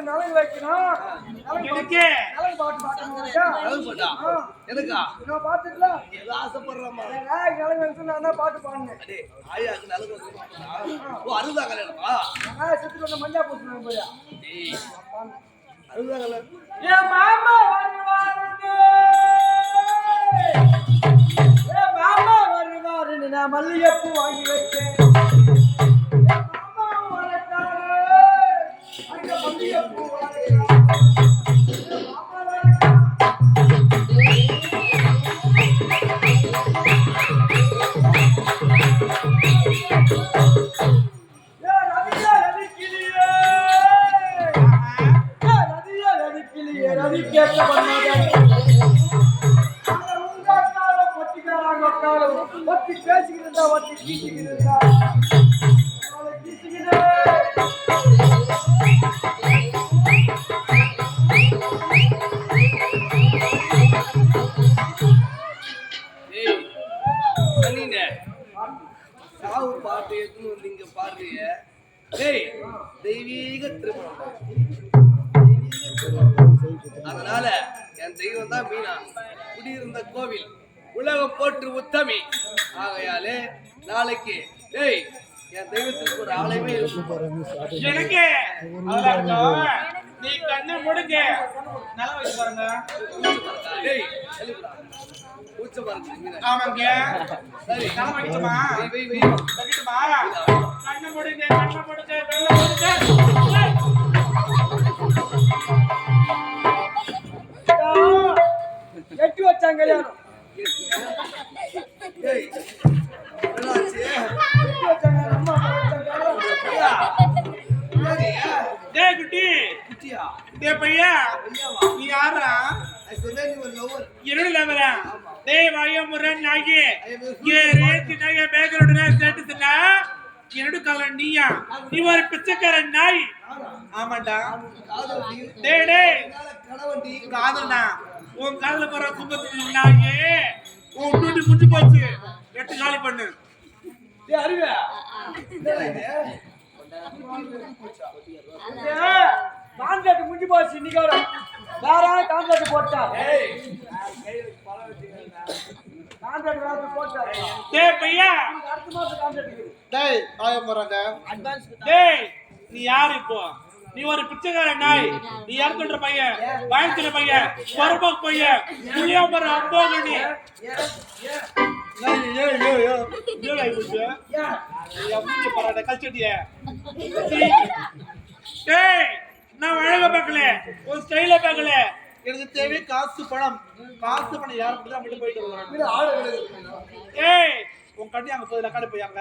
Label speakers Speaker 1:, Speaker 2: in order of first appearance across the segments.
Speaker 1: நலங்கு வைக்கணும். நலங்கு பாட்டுல ஆசைப்படுறேன். நலங்கு வச்சு நான் தான் பாட்டு பாடுனேன். செத்து மஞ்சா போட்டு போயா என் மாமா வருவாருன்னு நான் மல்லிகைப்பூ வாங்கி வச்சேன். பாட்டு எதுன்னு வந்து இங்க பாடுறிய தெய்வீக திருமணம். அதனால என் தெய்வம் தான் மீனா குடியிருந்த கோவில் உலகம் போற்று உத்தமி. ஆகையாலே நாளைக்கு என் தெய்வத்துக்கு ஒரு ஆலயமே எனக்கு நீ கண்ணு முடுங்க நல்லா வச்சு பாருங்க. ஆமாங்க சரி நல்லா வைக்கட்டுமா? வைக்கட்டுமா? கண்ணு முடுங்க கண்ணு முடுங்க எட்டி வச்சாங்க கல்யாணம். நீ யாரா? என்னோட லவரா? என்னோட கால நீயா? நீ ஒரு பிச்சைக்கார நாய். ஆமாண்டா காதல்டா. உன் காதல போற கும்பத்துக்கு நாயே உன் டூட்டி முடிஞ்சு போச்சு. 8 காலி பண்ணு. அறிவே கான்ட்ராக்ட் முடிஞ்சு போச்சு. இன்னைக்கு வேற கான்ட்ராக்ட் போட்டா கான்ட்ராக்ட் போட்டா பையா அடுத்த மாசம் கான்ட்ராக்ட். நீ யாரு இப்போ? நீ ஒரு பிச்சைக்கார நாய். நீ இறந்துன்ற பையன், பயந்துற பையன், பொறுப்பாக்கு பையன், புளியாமர அம்போகடி. கல்ச்சட்டிய நான் அழக பார்க்கல, ஒரு ஸ்டைல பார்க்கல. எனக்கு தேவை காசு பணம். காசு பணம் யாரு மட்டும் போயிட்டு வருவாங்க. உன் கண்ணி அங்க போதுல கடை போயாங்க.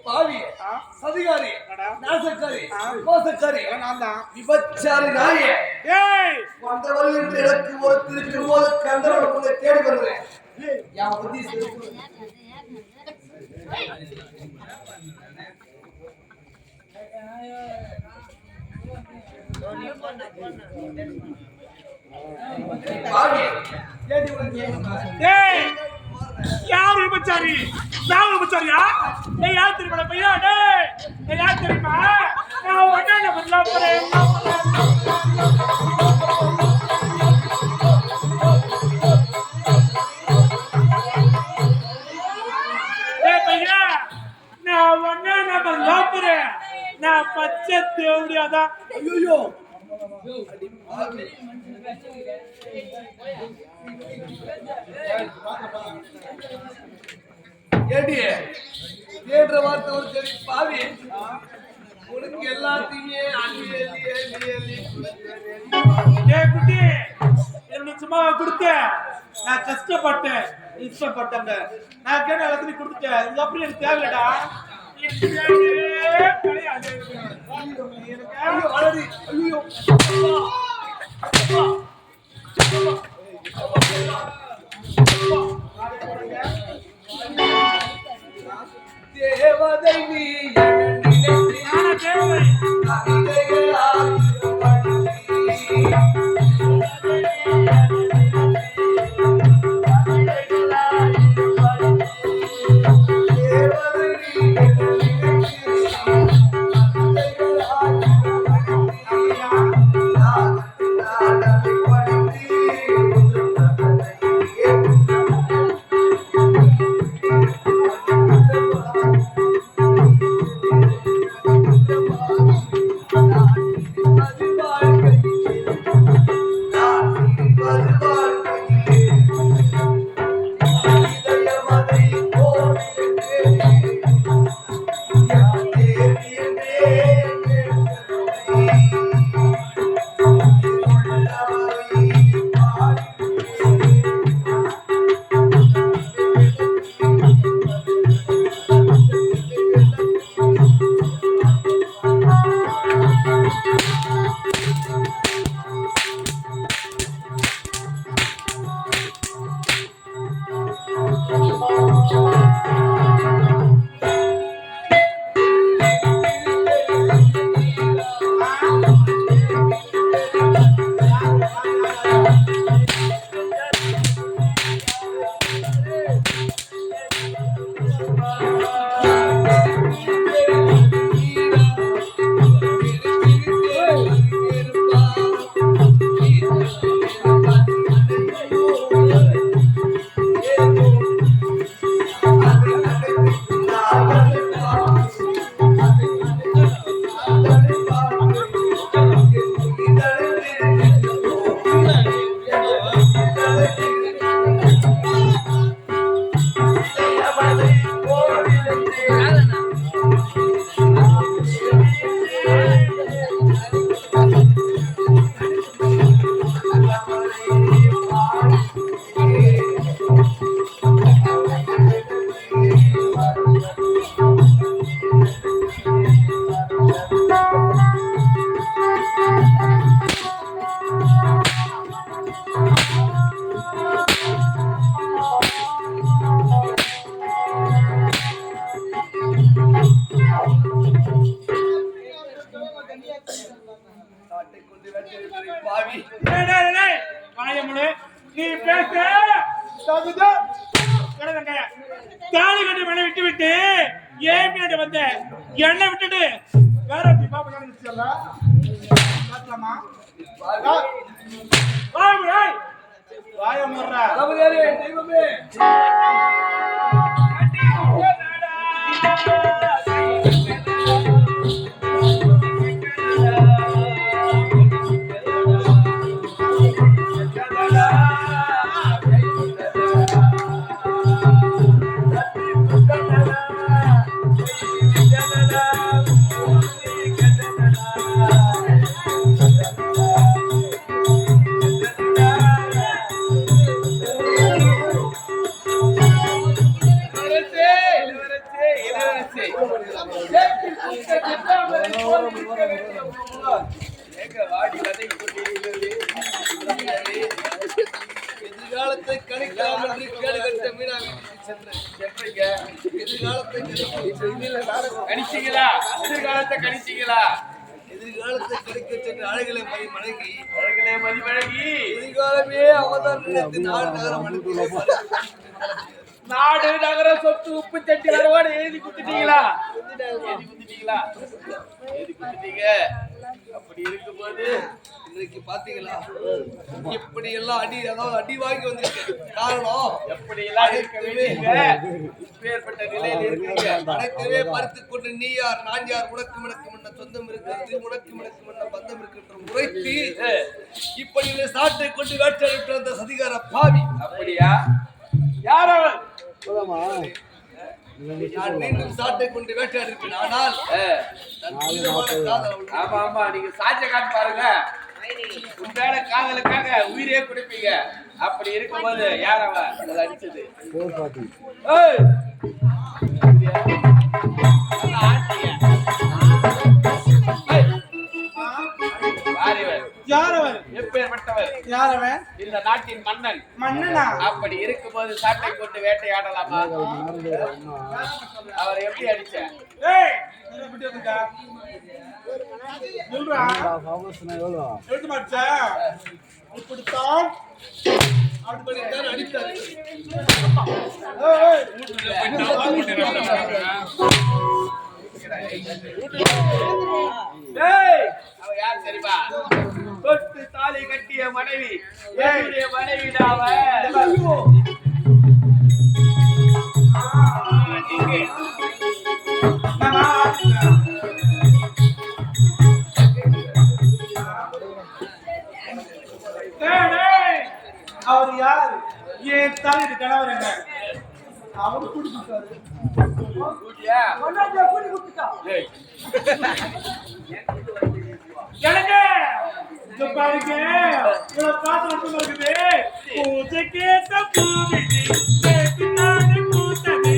Speaker 1: பாவி சதிகாரி நாசக்காரி மோசக்காரி நான் தான் விபச்சாரி நாயே. அந்த வழியில் எனக்கு ஒரு திரும்போது கண்டரோட உங்களை தேடி வருகிறேன். யா புத்தி யாரு விபச்சாரி? நான் விபச்சாரியா? யார் தெரியுமா பையா? யார் தெரியுமா? நான் ஒன்ன பதிலா போறேன். பையா நான் ஒன்ன பதிலா போறேன். நான் பச்சை தேவடியாதான். ஐயோ ஏன்ற வார்த்தை ஒரு சரி பாவி உனக்கு எல்லாத்தையுமே குட்டி என்ன சும்மா கொடுத்த. நான் கஷ்டப்பட்டேன், இஷ்டப்பட்டேங்க. நான் கேட்ட எல்லாத்தையும் கொடுத்துட்டேன். இது அப்படி எனக்கு தேவையில்லடா. தேவதை நீ தேவதை
Speaker 2: தாலி கட்டி மனை விட்டு விட்டு ஏன் பின்னாடி வந்த என்ன விட்டுட்டு வேற பாப்பா காட்டலாமா வாய முறா
Speaker 1: தெய்வமே எதிர்காலத்தை கணிக்காமல் கேடுகட்ட மீனாக சென்றீங்க. எதிர்காலத்தை
Speaker 3: கணிச்சீங்களா? எதிர்காலத்தை கணிச்சீங்களா?
Speaker 1: எதிர்காலத்தை கிடைக்க சென்ற அழகிலே மணங்கி
Speaker 3: மதிவழங்கி
Speaker 1: எதிர்காலமே அவதான் நினைத்து நாடு நகரம் அனுப்பி
Speaker 3: நாடு நகர சொத்து உப்பு சட்டி வரவோட எழுதி குத்துட்டீங்களா? எழுதி குத்துட்டீங்களா? எழுதி குத்துட்டீங்க. அப்படி இருக்கும்போது
Speaker 1: இன்னைக்கு பாத்தீங்களா இப்படி எல்லாம் அடி வாங்கி வந்திருக்கு. காரணம்
Speaker 3: எப்படி எல்லாம் இருக்கவே இப்பேற்பட்ட நிலையில் இருக்கீங்க.
Speaker 1: அனைத்தவே பறித்துக் கொண்டு நீ யார் நான் யார் உனக்கு முனக்கும் என்ன சொந்தம் இருக்கிறது உனக்கு முனக்கும் என்ன பந்தம் இருக்கின்ற முறைக்கு இப்படி சாட்டை கொண்டு வேட்டையிட்டு வந்த சதிகார பாவி.
Speaker 3: அப்படியா? யார் அவன்?
Speaker 1: நான் மீண்டும் சாட்டை கொண்டு வேட்டையாடிருப்பேன். ஆனால்
Speaker 3: ஆமா ஆமா நீங்க சாட்சிய காட்டு பாருங்க. உண்டான காதலுக்காக உயிரே கொடுப்பீங்க. அப்படி இருக்கும்போது யார் அவன் அடிச்சது? இந்த நாட்டின் மன்னன். மன்னனா? அப்படி இருக்கும்போது சாட்டை கொண்டு வேட்டையாடலாமா? அவர் எப்படி அடிச்ச?
Speaker 1: இப்படித்தான் அப்படித்தான் அடித்தார்.
Speaker 3: அவ யார் தெரியுமா? தொட்டு தாலி கட்டிய மனைவி. என்னுடைய மனைவிடாவ
Speaker 2: அவர் யாரு? ஏன் தாலி கணவர் என்ன? அவரு குடிச்சுட்டாரு. எனக்கு பாருங்க பாத்திரம் இருக்குது. பூஜை கேட்ட பூமி பூத்தது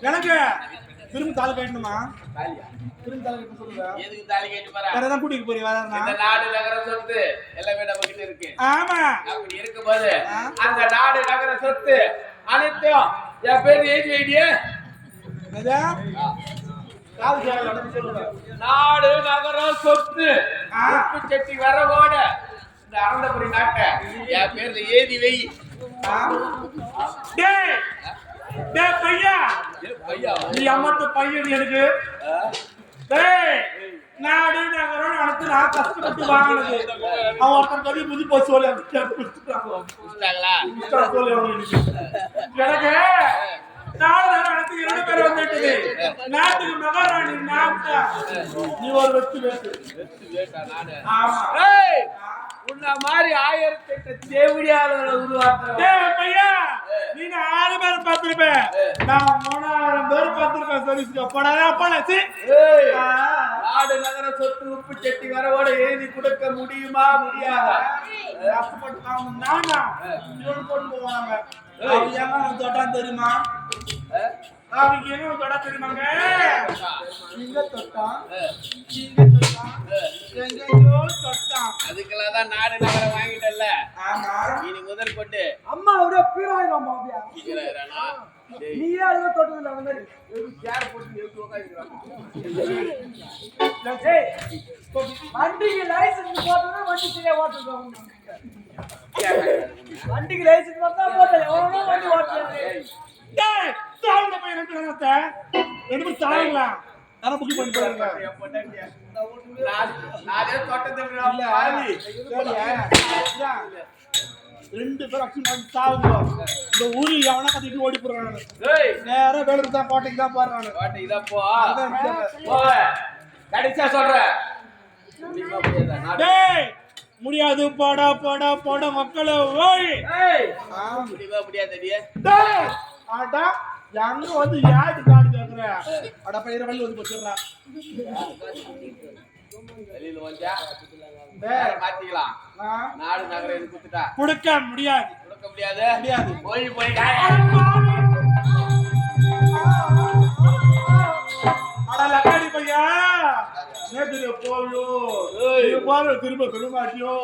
Speaker 2: எனக்கு திரும்ப தாலி கட்டணுமா? திரும்ப தாலி கட்ட சொல்லுங்க.
Speaker 3: எதுக்கு தாலி கட்டி போற?
Speaker 2: வேறதான் கூட்டிட்டு போறீங்க.
Speaker 3: இந்த நாடு நகர சொத்து எல்லாமே நம்ம கிட்ட இருக்கு.
Speaker 2: ஆமா.
Speaker 3: அப்படி இருக்கும்போது அந்த நாடு நகர சொத்து அனைத்தும் என் பேர் எழுதி வைடியே. நாடு நகர சொத்து உப்பு சட்டி வரவோட இந்த அனந்தபுரி நாட்டை என் பேர்ல எழுதி வை.
Speaker 2: நீ அம்மத்து பையன் எனக்கு நாடு நகரம் நடத்து நான் கஷ்டப்பட்டு வாங்கினது. அவன் ஒருத்தன் கவி புது போச்சு சொல்லி எனக்கு நாடு நகரம் நடத்து 2 பேர் வந்துட்டது. நாட்டுக்கு மகாராணி நாட்டா நீ ஒரு வெச்சு வேட்டு. ஆமா
Speaker 3: உன்ன மாதிரி 1008 தேவடியாளர்களை உருவாக்குறேன்.
Speaker 2: டேய் பையா, நீ 4 பேர் பார்த்திருப்பேன், நான் 3000 பேர் பார்த்திருப்பேன். சர்வீஸ்க்கு போடா சீ.
Speaker 3: ஏய், நாடு நகர சொத்து உப்பு செட்டி வரவோட எழுதி கொடுக்க முடியுமா முடியாதா?
Speaker 2: நானா இவனு கொண்டு போவாங்க. அவங்க எங்க தொட்டா தெரியுமா? அவங்க எங்க தொட்டா தெரியுமாங்க? இங்க தொட்டான், இங்க தொட்டான், எங்கேயோ தொட்டான்.
Speaker 3: அதுக்கெல்லாம் தான் நாடு நகரம் வாங்கிட்டல்ல.
Speaker 2: ஆமா,
Speaker 3: இனி முதல் கொண்டு
Speaker 1: அம்மா அவரே பீராயிரம் மாப்பியா
Speaker 3: இருக்கிறானா?
Speaker 1: நீயே அதோ தொட்டதில்ல அந்த மாதிரி
Speaker 3: சேர் போட்டு எடுத்து உட்கார்ந்துறாங்க.
Speaker 1: வண்டிக்கு லைசென்ஸ் போட்டா வண்டி சரியா ஓட்டுறாங்க. வண்டிக்கு லைசென்ஸ் போட்டா போட்டா எவனோ வண்டி ஓட்டுறாங்க.
Speaker 2: டேய் சாவுங்க போய் ரெண்டு ரெண்டு சாவுங்களா? நான் புக் பண்ணி போறேன்.
Speaker 3: நானே தோட்டத்தை பாவி
Speaker 2: ரெண்டு பேரும் அக்ஷன் சாவுங்க. இந்த ஊரு எவனா கத்திட்டு ஓடி போறானு.
Speaker 3: ஏய்,
Speaker 2: நேரா வேலூர் தான் கோட்டைக்கு தான் போறானு.
Speaker 3: வாட்ட இத போ. போ. கடைசியா சொல்றேன். கண்டிப்பா முடியாதா?
Speaker 2: டேய் முடியாது, போடா போடா போடா மக்களே ஓய்.
Speaker 3: ஏய், முடியவே முடியாதடி.
Speaker 2: டேய் ஆடா எங்க வந்து யாரு காடு கேக்குற? அட பையற வழி வந்து போச்சுறா.
Speaker 3: வெளியில வந்தா வேற மாத்திக்கலாம். நாடு நகரம் எனக்கு குத்துட்டா
Speaker 2: கொடுக்க முடியாது,
Speaker 3: கொடுக்க முடியாது.
Speaker 2: முடியாது.
Speaker 3: போய் போய்
Speaker 2: அட லக்காடி பையா, நேத்து போயோ ஏய் பாரு திரும்ப பெருமாட்டியோ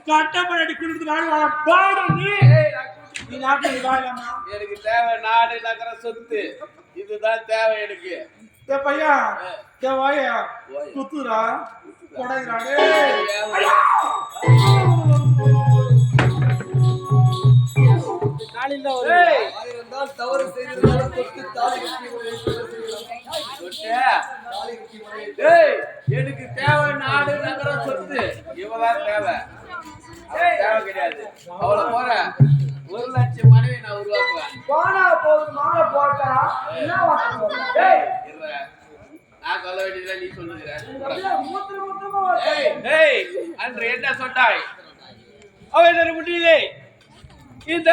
Speaker 2: கட்ட பண்ணி குடுத்து நாளை பாடு நீ நாட்டுக்கு வாங்கம்மா.
Speaker 3: எனக்கு தேவை நாடு நகர சொத்து, இதுதான் தேவை எனக்கு.
Speaker 2: ஏ பையா, ஏ வாயா குத்துறா கொடைங்கடா. டேய்
Speaker 1: காலில ஒரு 1000 தான் தவறு செய்ததால தொட்டு தாலி கட்டி
Speaker 3: டேய், எனக்கு தேவை நாடு நகர சொத்து, இவதான் தேவை. அவன் தேவை கிடையாது. அவளை போற 1 லட்சம் மனைவி நான் உருவாக்குவேன்.
Speaker 1: போனா போகுது மாலை போட்டா என்ன வாங்க?
Speaker 3: டேய், இருடா. நான் சொல்ல வேண்டியதுல நீ சொல்லுகிற.
Speaker 1: மூத்திரமா
Speaker 3: ஏய், ஏய், அன்று என்ன சொன்னாய்? அவன் முடியலே. இந்த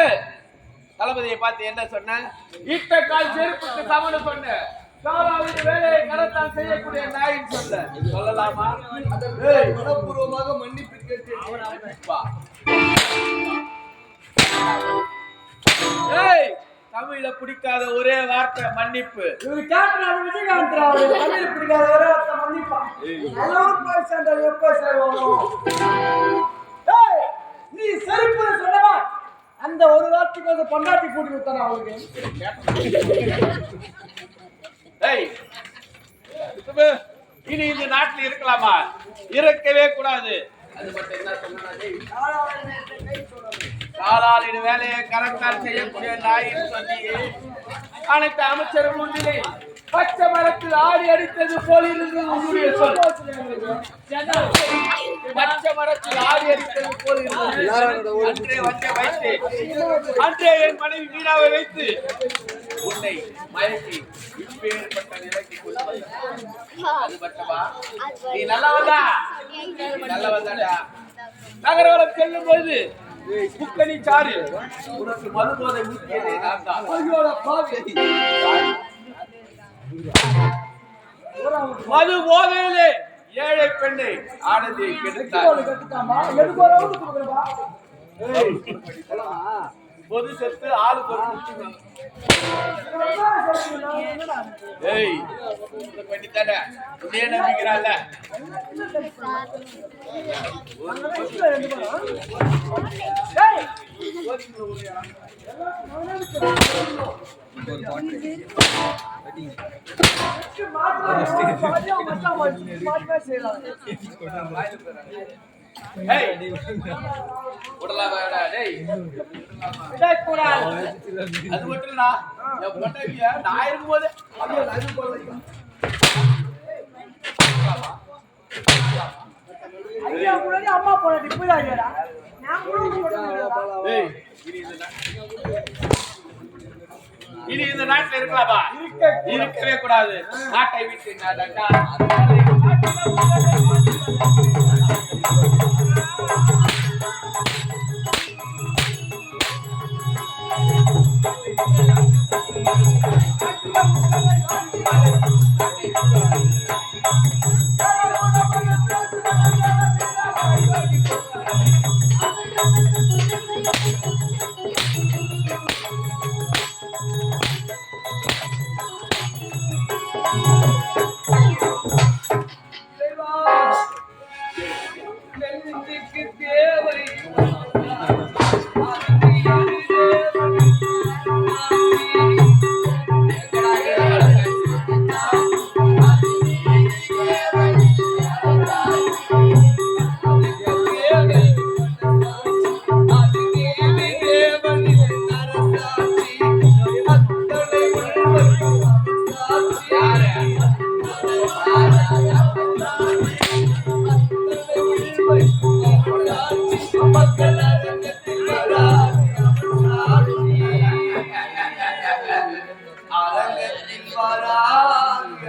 Speaker 3: தளபதியை பார்த்து என்ன சொன்ன? இட்ட கால் செருப்புக்கு சமன்னு சொன்ன. காலாவின் வேலையை கடத்தால் செய்யக்கூடிய நாயின் சொல்ல சொல்லலாமா?
Speaker 1: ஏய், மனப்பூர்வமாக மன்னிப்பு கேட்டேன்.
Speaker 3: ஏய், தமிழ்ல பிடிக்காத ஒரே வார்த்தை மன்னிப்பு.
Speaker 1: இவரு கேப்டன் விஜயகாந்த் ராவ் தமிழ் பிடிக்காத ஒரே வார்த்தை மன்னிப்பான். எல்லாரும் போய் சேர்ந்தால் எப்போ சேருவாங்க? ஏய், நீ செருப்பு சொன்னவா அந்த ஒரு வார்த்தைக்கு வந்து பொண்டாட்டி கூட்டி விட்டானா அவளுக்கு?
Speaker 3: ஏய், இனி இந்த நாட்டில் இருக்கலாமா? இருக்கவே கூடாது. அது மட்டும் என்ன சொன்னா? காலாளின் வேலையை கரத்தால் செய்யக்கூடிய நாயின் சொல்லி அனைத்து அமைச்சர்கள் முன்னிலை பச்சை மரத்தில் ஆடி அடித்தது போல் இருந்தது உன்னுடைய சொல். பச்சை மரத்தில் ஆடி அடித்தது போல் இருந்தது. அன்றே வஞ்ச வைத்து, அன்றே என் மனைவி மீனாவை வைத்து உன்னை மயக்கி இப்பேற்பட்ட நிலைக்கு கொண்டு வந்தேன். அது மட்டுமா? நீ நல்லவன்டா, நீ நல்லவன்தாடா. நகரவரம் செல்லும் பொழுது புக்கனி சாறு உனக்கு மது போதை ஊற்றியதே நான் தான். மது போதையிலே ஏழை பெண்ணை ஆனந்தி கெடுத்தார். பொது செத்து ஆளுக்கு ஒரு குச்சி. ஏய், இந்த பெண்ணி தானே உன்னையே நம்பிக்கிறாள்ல. உடலாடா டேய், அது மட்டும் இல்லடா, என் பொண்டாட்டிய நான் இருக்கும்போது
Speaker 1: அம்மா போனது இப்படிடா. நான் கூட
Speaker 3: ஏய், இனி இந்த நாட்டில் இருக்கலாமா? இருக்கவே கூடாது. நாட்டை விட்டு நான்
Speaker 1: நெஞ்சுக்கு தேவை அரங்கத்தில் வராங்க